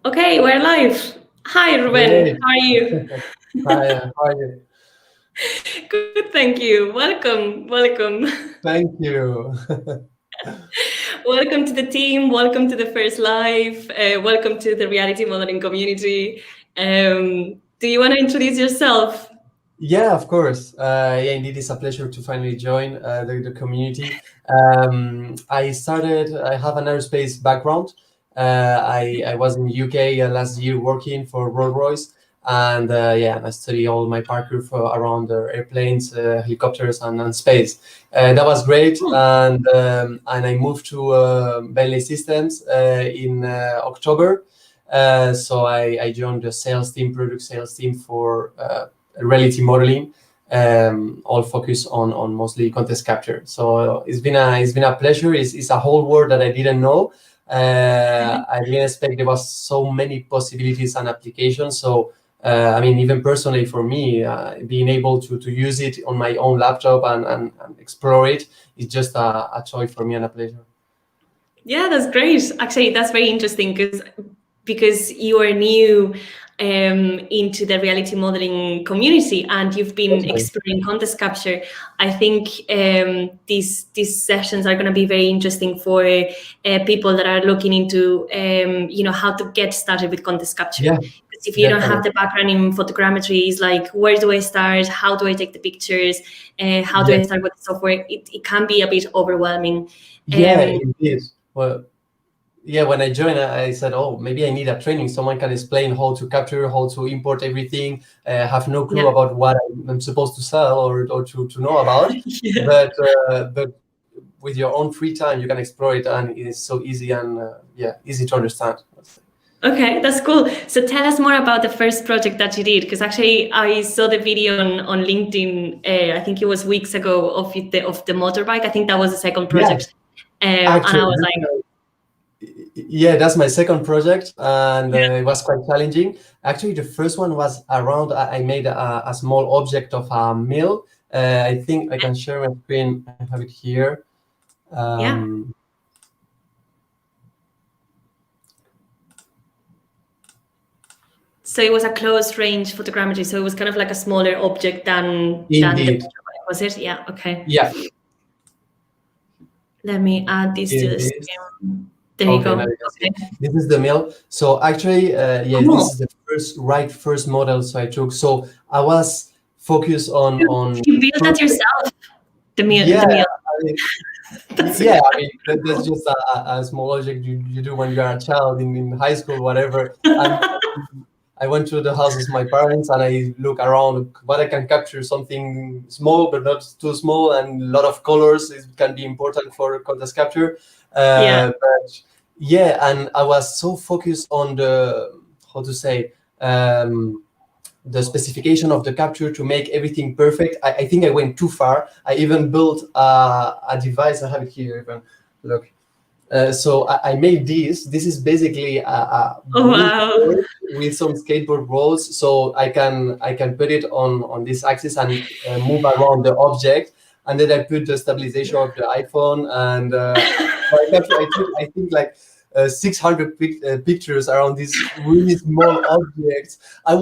Okay, we're live. Hi, Ruben. Great. How are you? Hi, how are you? Good, thank you. Welcome. Thank you. Welcome to the team. Welcome to the first live. Welcome to the reality modeling community. Do you want to introduce yourself? Yeah, of course. Yeah, indeed, it's a pleasure to finally join the community. I have an aerospace background. I was in the UK last year working for Rolls-Royce. And yeah, I study all my parkour around airplanes, helicopters, and space. That was great. Oh, And I moved to Bentley Systems in October. So I joined the sales team, product sales team for reality modeling, all focused on mostly ContextCapture. So it's been a pleasure. It's a whole world that I didn't know. I didn't expect there was so many possibilities and applications. So I mean, even personally for me, being able to use it on my own laptop and explore it is just a joy for me and a pleasure. yeah, that's great. Actually, that's very interesting because you are new into the reality modeling community and you've been Totally. exploring contest capture. I think these sessions are going to be very interesting for people that are looking into how to get started with contest capture. Yeah, Because if you don't have definitely. the background in photogrammetry, it's like, where do I start? How do I take the pictures? How do I Yes. start with the software? It can be a bit overwhelming. Yeah, Um, it is. Well, yeah, when I joined, I said, oh, maybe I need a training. Someone can explain how to capture, how to import everything. Have no clue yeah. about what I'm supposed to sell or to know about. Yeah. But with your own free time, you can explore it, and it's so easy and yeah, easy to understand. Okay, that's cool. So tell us more about the first project that you did, because actually I saw the video on LinkedIn. I think it was weeks ago of the motorbike. I think that was the second Yeah, project, and I actually, was like, yeah, that's my second project, and yeah, it was quite challenging. Actually, the first one was around. I made a small object of a mill. I think I can share my screen. I have it here. yeah. Um, So it was a close range photogrammetry. So it was kind of like a smaller object than the Indeed, motorbike, was it? Yeah. Okay. yeah, Let me add this to the it is. screen. There you Okay, now go. you can see. Okay. This is the mill. So actually, yes, this Cool. is the first model. So I took. So I was focused on. You built that yourself. The meal. Yeah, The meal. I mean, That's yeah, I incredible. mean that's just a small object you do when you are a child in high school, whatever. And I went to the house of my parents and I look around what I can capture, something small but not too small, and a lot of colors. It can be important for contest capture. Yeah. But yeah, and I was so focused on the how to say. The specification of the capture to make everything perfect. I think I went too far. I even built a device. I have it here. Even look. So I made this. This is basically a Oh wood wow. board with some skateboard rolls, so I can put it on this axis and move around the object. And then I put the stabilization of the iPhone, and I think like 600 pictures around these really small objects. I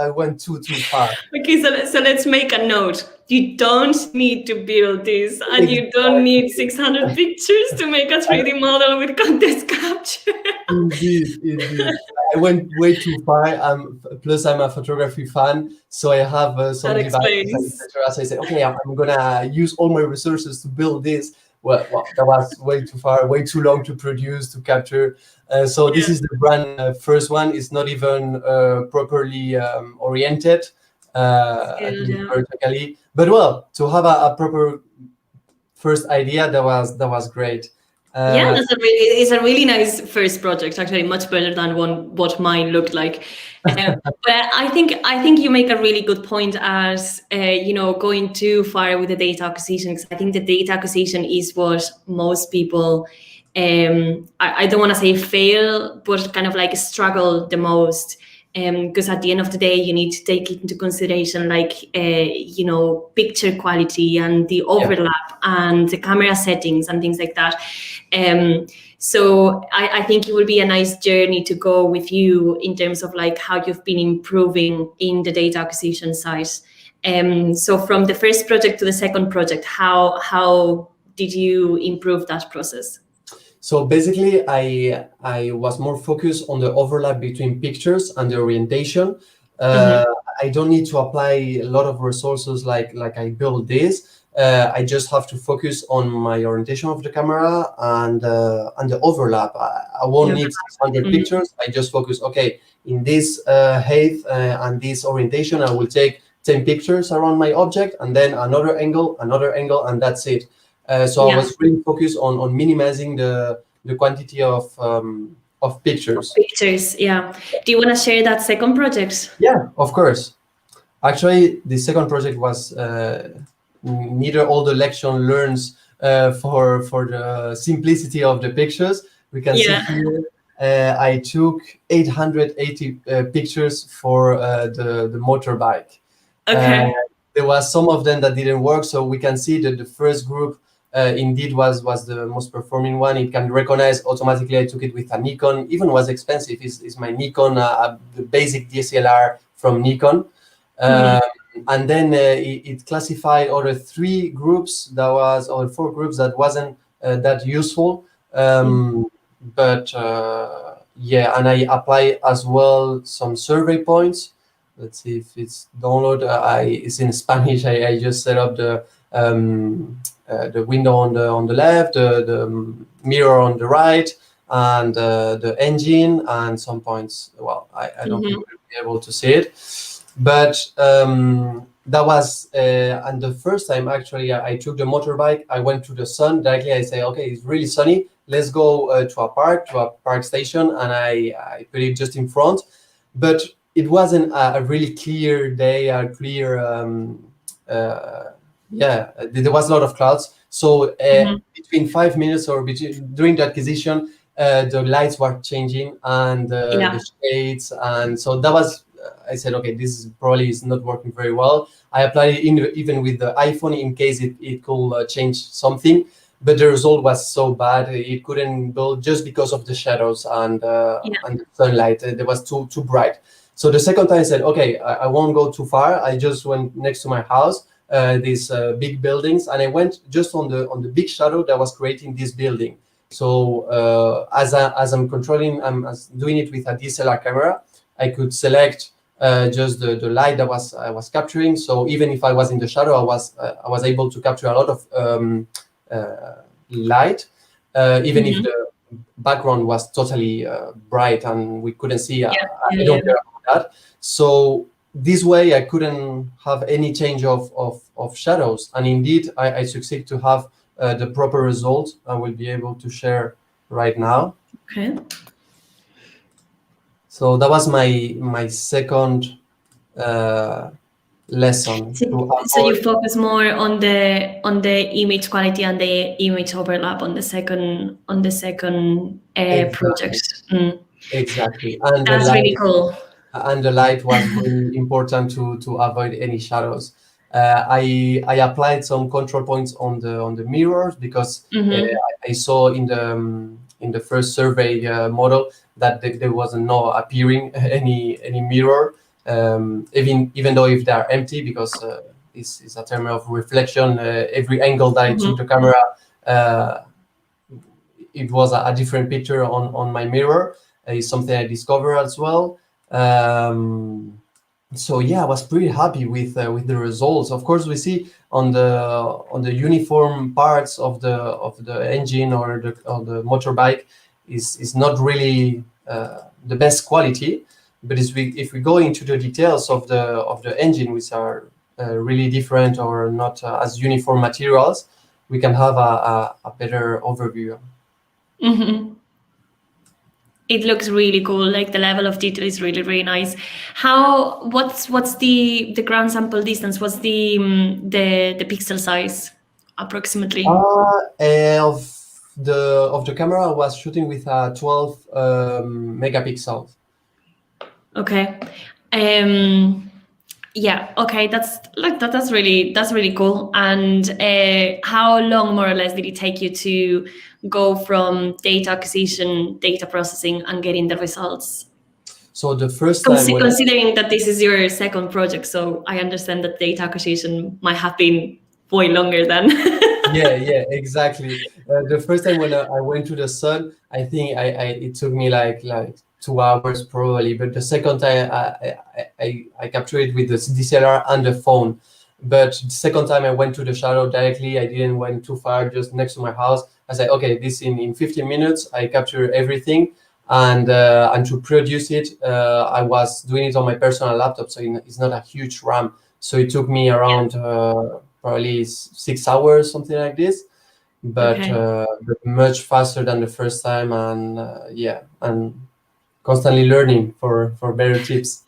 went too far. Okay, so let's make a note. You don't need to build this, and you don't need Exactly. 600 pictures to make a 3D model with context capture. Indeed. I went way too far. Plus I'm a photography fan, so I have That some devices and explains. etc. So I said, okay, I'm gonna use all my resources to build this. Well, that was way too far, way too long to produce, to capture. So this Yeah. is the brand first one. It's not even properly oriented, at Still, least yeah. vertically. But well, to have a proper first idea, that was great. Yeah, Uh, it's a really nice first project. Actually, much better than what mine looked like. But I think you make a really good point as going too far with the data acquisition. Because I think the data acquisition is what most people, I don't want to say fail, but kind of like struggle the most. because at the end of the day, you need to take into consideration like picture quality and the overlap and the camera settings and things like that. So I think it will be a nice journey to go with you in terms of like how you've been improving in the data acquisition side. So from the first project to the second project, how did you improve that process? So basically, I was more focused on the overlap between pictures and the orientation. I don't need to apply a lot of resources like I built this. I just have to focus on my orientation of the camera and the overlap. I won't need 600 pictures. I just focus, okay, in this height and this orientation, I will take 10 pictures around my object, and then another angle, and that's it. So I was really focused on minimizing the quantity of pictures. Yeah. Do you want to share that second project? Yeah, of course. Actually, the second project was neither all the lesson learns for the simplicity of the pictures. We can see here. I took 880 pictures for the motorbike. Okay. There was some of them that didn't work, so we can see that the first group indeed was the most performing one. It can recognize automatically. I took it with a Nikon. Even was expensive. Is my Nikon the basic DSLR from Nikon, and then it classified other 3 groups or 4 groups that wasn't that useful. But and I apply as well some survey points. Let's see if it's download. It's in Spanish. I just set up the window on the left, the mirror on the right, and the engine and some points. Well, I don't think we'll be able to see it, but that was and the first time actually I took the motorbike. I went to the sun directly. I say, okay, it's really sunny. Let's go to a park station, and I put it just in front, but it wasn't a really clear day, there was a lot of clouds. So between 5 minutes or during the acquisition, the lights were changing and the shades. And so that was, I said, okay, this probably is not working very well. I applied it even with the iPhone in case it could change something. But the result was so bad, it couldn't build just because of the shadows and the sunlight. It was too bright. So the second time I said, okay, I won't go too far. I just went next to my house, these big buildings, and I went just on the big shadow that was creating this building. So as I'm controlling, I'm doing it with a DSLR camera. I could select just the light that I was capturing. So even if I was in the shadow, I was able to capture a lot of light, even if the background was totally bright and we couldn't see. I don't care about that. So this way I couldn't have any change of shadows, and indeed I succeed to have the proper result. I will be able to share right now. Okay. So that was my second lesson. So you focus more on the image quality and the image overlap on the second project. Exactly. And that's really cool. And the light was really important to avoid any shadows. I applied some control points on the mirrors because I saw in the first survey model that there wasn't no appearing any mirror, even though if they are empty, because it's a term of reflection. Every angle that I took the camera, it was a different picture on my mirror. Is something I discovered as well. So yeah, I was pretty happy with the results. Of course, we see on the uniform parts of the engine or the motorbike is not really the best quality. But if we go into the details of the engine, which are really different or not as uniform materials, we can have a better overview. It looks really cool. Like the level of detail is really, really nice. What's the ground sample distance? What's the pixel size approximately? Of the camera, I was shooting with a 12 megapixels. Okay. Yeah. Okay. That's really cool. And how long, more or less, did it take you to go from data acquisition, data processing, and getting the results? So the first time when Considering that this is your second project, so I understand that data acquisition might have been way longer than. yeah, exactly. The first time when I went to the sun, I think it took me like 2 hours probably. But the second time I captured it with the DSLR and the phone. But the second time I went to the shadow directly. I didn't went too far, just next to my house. I said, okay, this in 15 minutes I capture everything. And to produce it, I was doing it on my personal laptop, so it's not a huge RAM. So it took me around probably 6 hours, something like this, but much faster than the first time, and and constantly learning for better tips.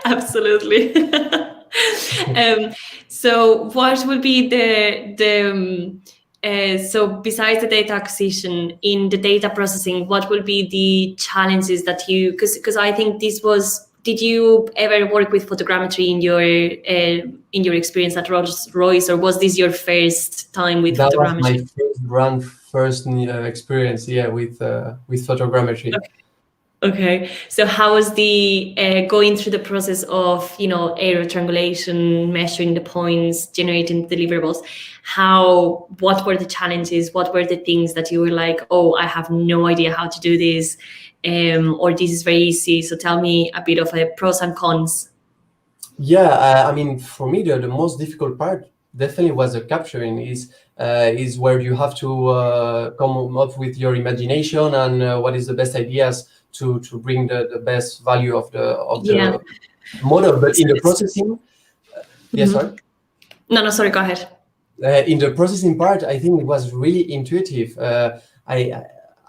Absolutely. So what would be so besides the data acquisition, in the data processing, what will be the challenges that you, because I think did you ever work with photogrammetry in your experience at Rolls-Royce, or was this your first time with That was my photogrammetry? first experience, with photogrammetry. Okay, so how was the going through the process of error triangulation, measuring the points, generating deliverables? What were the challenges? What were the things that you were like, oh, I have no idea how to do this, or this is very easy? So tell me a bit of pros and cons. Yeah, I mean, for me, the most difficult part definitely was the capturing. Is where you have to come up with your imagination and what is the best ideas to bring the best value of the model. But in the processing, sorry. No, sorry, go ahead. In the processing part, I think it was really intuitive. I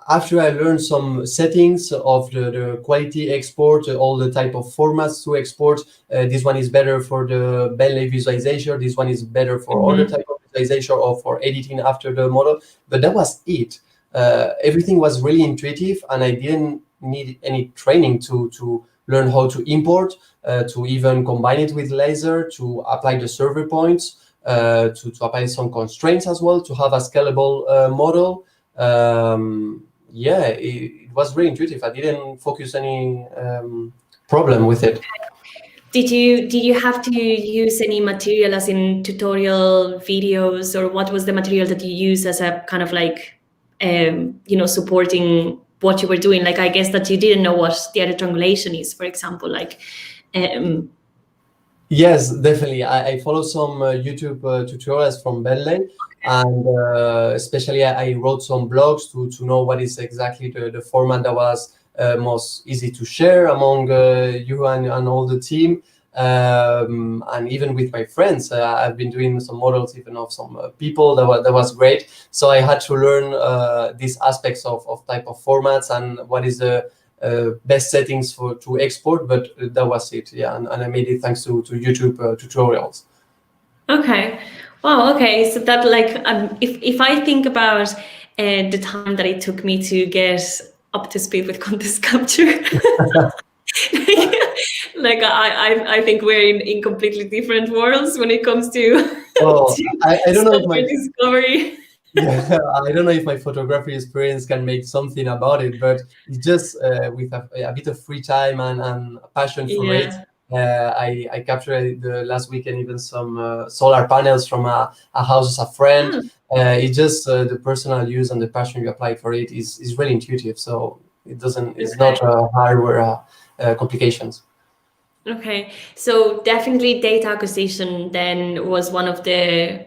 After I learned some settings of the quality export, all the type of formats to export, this one is better for the Bentley visualization, this one is better for other type of visualization or for editing after the model. But that was it. Everything was really intuitive, and I didn't need any training to learn how to import, to even combine it with laser, to apply the server points, to apply some constraints as well, to have a scalable model. It was very intuitive. I didn't focus any problem with it. Did you have to use any material, as in tutorial videos, or what was the material that you used as a kind of like, supporting what you were doing? Like, I guess that you didn't know what the error triangulation is, for example, like. Yes, definitely. I follow some YouTube tutorials from Bentley, and especially I wrote some blogs to know what is exactly the format that was most easy to share among you and all the team. And even with my friends, I've been doing some models even of some people. That was great. So I had to learn these aspects of type of formats and what is the best settings to export, but that was it. Yeah, and I made it thanks to YouTube tutorials. Okay. Wow. Okay. So that, like, if I think about the time that it took me to get up to speed with ContextCapture, like I think we're in completely different worlds when it comes to. Oh, I don't know if my discovery. Yeah, I don't know if my photography experience can make something about it, but it's just with a bit of free time and passion for it. I captured the last weekend even some solar panels from a house of a friend. It's just the personal use and the passion you apply for it is really intuitive. So it's not hardware complications. Okay, so definitely data acquisition then was one of the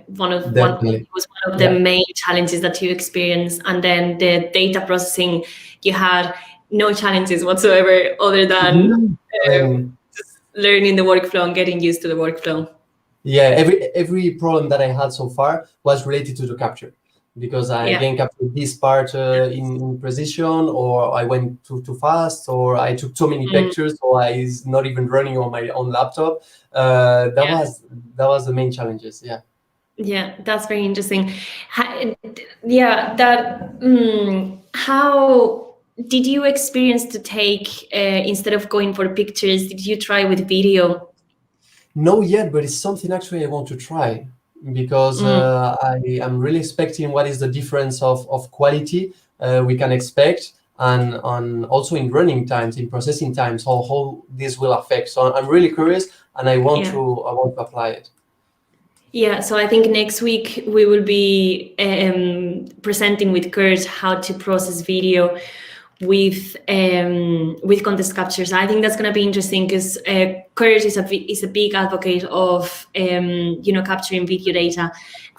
main challenges that you experienced, and then the data processing, you had no challenges whatsoever other than just learning the workflow and getting used to the workflow. Yeah, every problem that I had so far was related to the capture, because I didn't capture this part in precision, or I went too fast, or I took too many pictures, or I is not even running on my own laptop. That was the main challenges. Yeah. Yeah, that's very interesting. How did you experience to take, instead of going for pictures, did you try with video? No yet, but it's something actually I want to try, because I am really expecting what is the difference of quality we can expect, and on also in running times, in processing times, how this will affect. So I'm really curious, and I want to apply it. Yeah, so I think next week we will be presenting with Kurt how to process video with ContextCapture. So I think that's going to be interesting, because Kurt is a big advocate of capturing video data,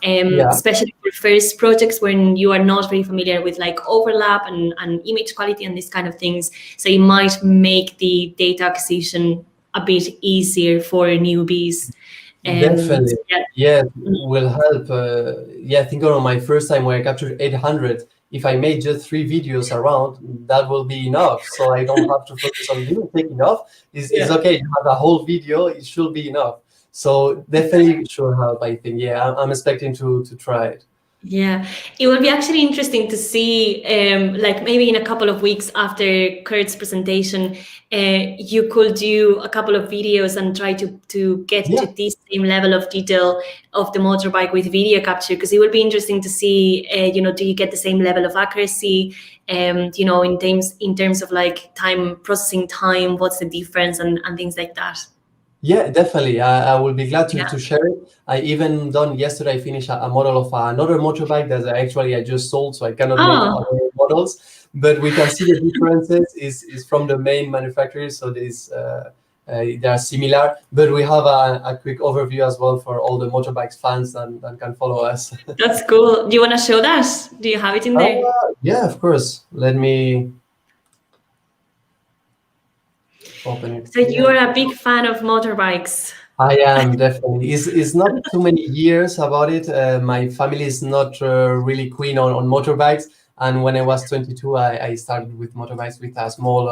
especially for first projects when you are not very familiar with like overlap and image quality and these kind of things. So it might make the data acquisition a bit easier for newbies. Definitely, yeah, will help. I think on my first time where I captured 800, if I made just 3 videos around, that will be enough. So I don't have to focus on video. Take enough. It's okay. You have a whole video. It should be enough. So definitely should help. I think. Yeah, I'm expecting to try it. Yeah, it will be actually interesting to see, like maybe in a couple of weeks after Kurt's presentation, you could do a couple of videos and try to get to this same level of detail of the motorbike with video capture, because it will be interesting to see, do you get the same level of accuracy, in terms of like processing time, what's the difference, and things like that. Yeah, definitely. I will be glad to share it. I even done yesterday, I finished a model of another motorbike that I just sold, so I cannot make other models. But we can see the differences is from the main manufacturer, so they are similar. But we have a quick overview as well for all the motorbikes fans that can follow us. That's cool. Do you want to show that? Do you have it in there? Yeah, of course. Let me open it. So you are a big fan of motorbikes. I am, definitely. It's not too many years about it. My family is not really keen on motorbikes. And when I was 22, I started with motorbikes with a small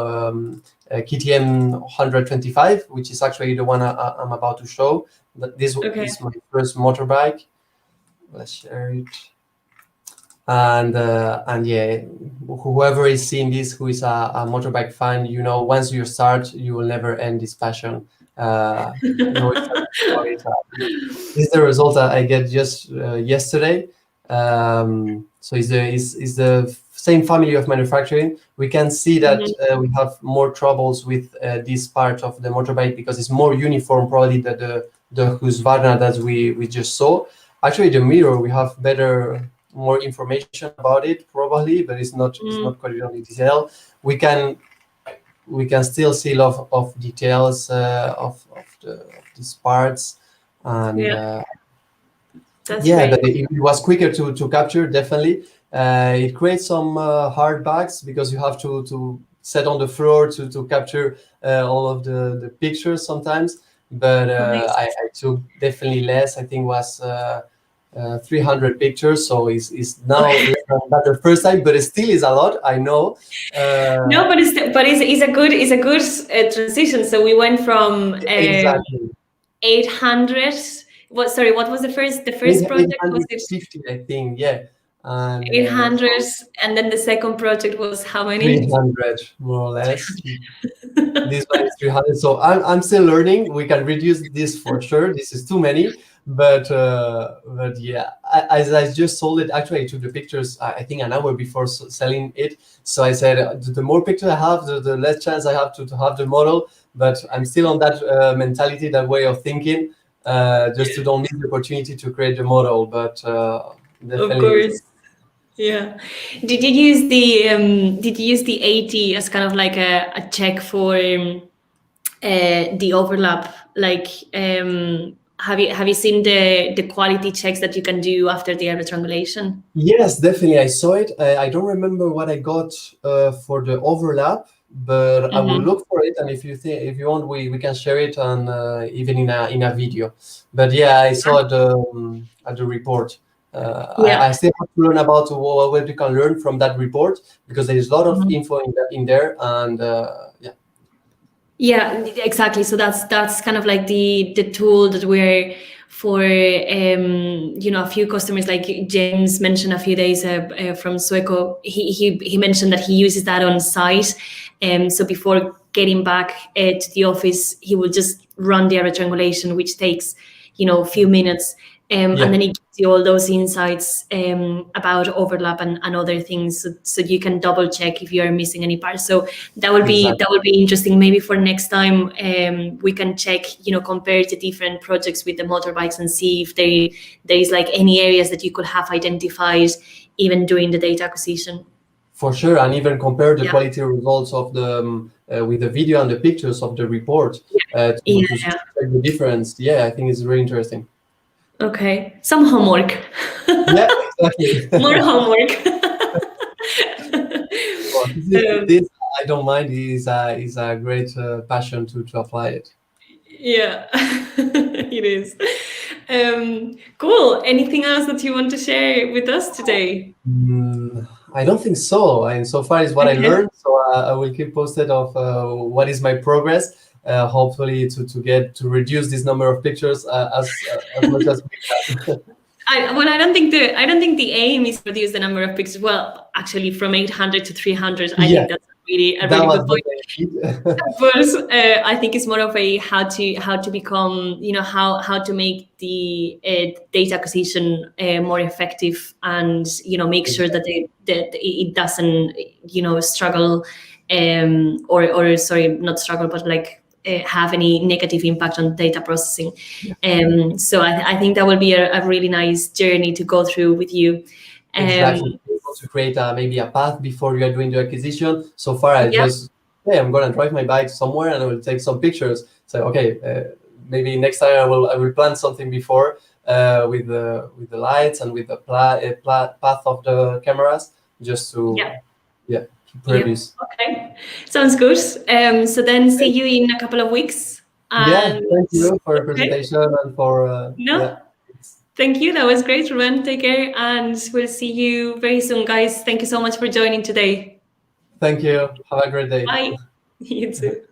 KTM 125, which is actually the one I'm about to show. But this is my first motorbike. Let's share it. And yeah, whoever is seeing this, who is a motorbike fan, once you start, you will never end this passion. This is the result I get just yesterday. So it's the same family of manufacturing. We can see that we have more troubles with this part of the motorbike because it's more uniform, probably than the Husqvarna that we just saw. Actually, the mirror, we have more information about it probably, but it's not quite on detail. We can still see a lot of details of these parts, and but it was quicker to capture, definitely. It creates some hard bags because you have to set on the floor to capture all of the pictures sometimes, but I took definitely less. I think was 300 pictures, so it's now less than the first time, but it still is a lot, I know. No, but it's a good transition. So we went from exactly 800. What was the first project? Was it 50, I think, yeah. And 800, and then the second project was how many? 300, more or less. This one is 300, so I'm still learning. We can reduce this for sure. This is too many, but yeah, as I just sold it, actually I took the pictures I think an hour before selling it. So I said the more pictures I have, the less chance I have to have the model. But I'm still on that mentality, that way of thinking, just to don't miss the opportunity to create the model. But definitely, of course. Yeah. Did you use the 80 as kind of like a check for the overlap? Like, have you seen the quality checks that you can do after the retriangulation? Yes, definitely. I saw it. I don't remember what I got for the overlap, but I will look for it. And if you want, we can share it on even in a video. But yeah, I saw it at the report. I still have to learn about what you can learn from that report, because there is a lot of info in there, and yeah. Yeah, exactly. So that's kind of like the tool that we're for a few customers, like James mentioned a few days from Sueco. He mentioned that he uses that on site. So before getting back to the office, he will just run the error triangulation, which takes a few minutes. And then it gives you all those insights about overlap and other things, so you can double check if you are missing any parts. So that would be interesting. Maybe for next time, we can check, compare the different projects with the motorbikes and see if there is like any areas that you could have identified even during the data acquisition. For sure, and even compare the quality results of the with the video and the pictures of the report to check the difference. Yeah, I think it's really interesting. Okay, some homework. Yeah, exactly. More homework. Well, this I don't mind. Is a great passion to apply it. Yeah, it is. Cool. Anything else that you want to share with us today? I don't think so. And so far is what I learned. So I will keep posted of what is my progress. Hopefully to reduce this number of pictures as much as we can. I don't think the aim is to reduce the number of pictures. Well, actually, from 800 to 300, I think that's a really good point. But I think it's more of a how to become, how to make the data acquisition more effective, and make sure that it doesn't struggle, or sorry, not struggle, but like have any negative impact on data processing. So I think that will be a really nice journey to go through with you. Exactly. To create maybe a path before you are doing the acquisition. So far, I'm going to drive my bike somewhere and I will take some pictures. So okay, maybe next time I will plan something before with the lights and with the path of the cameras, just to produce. Okay, sounds good. So then see you in a couple of weeks. And thank you for the presentation and for Thank you. That was great, Ruben. Take care, and we'll see you very soon, guys. Thank you so much for joining today. Thank you. Have a great day. Bye. You too.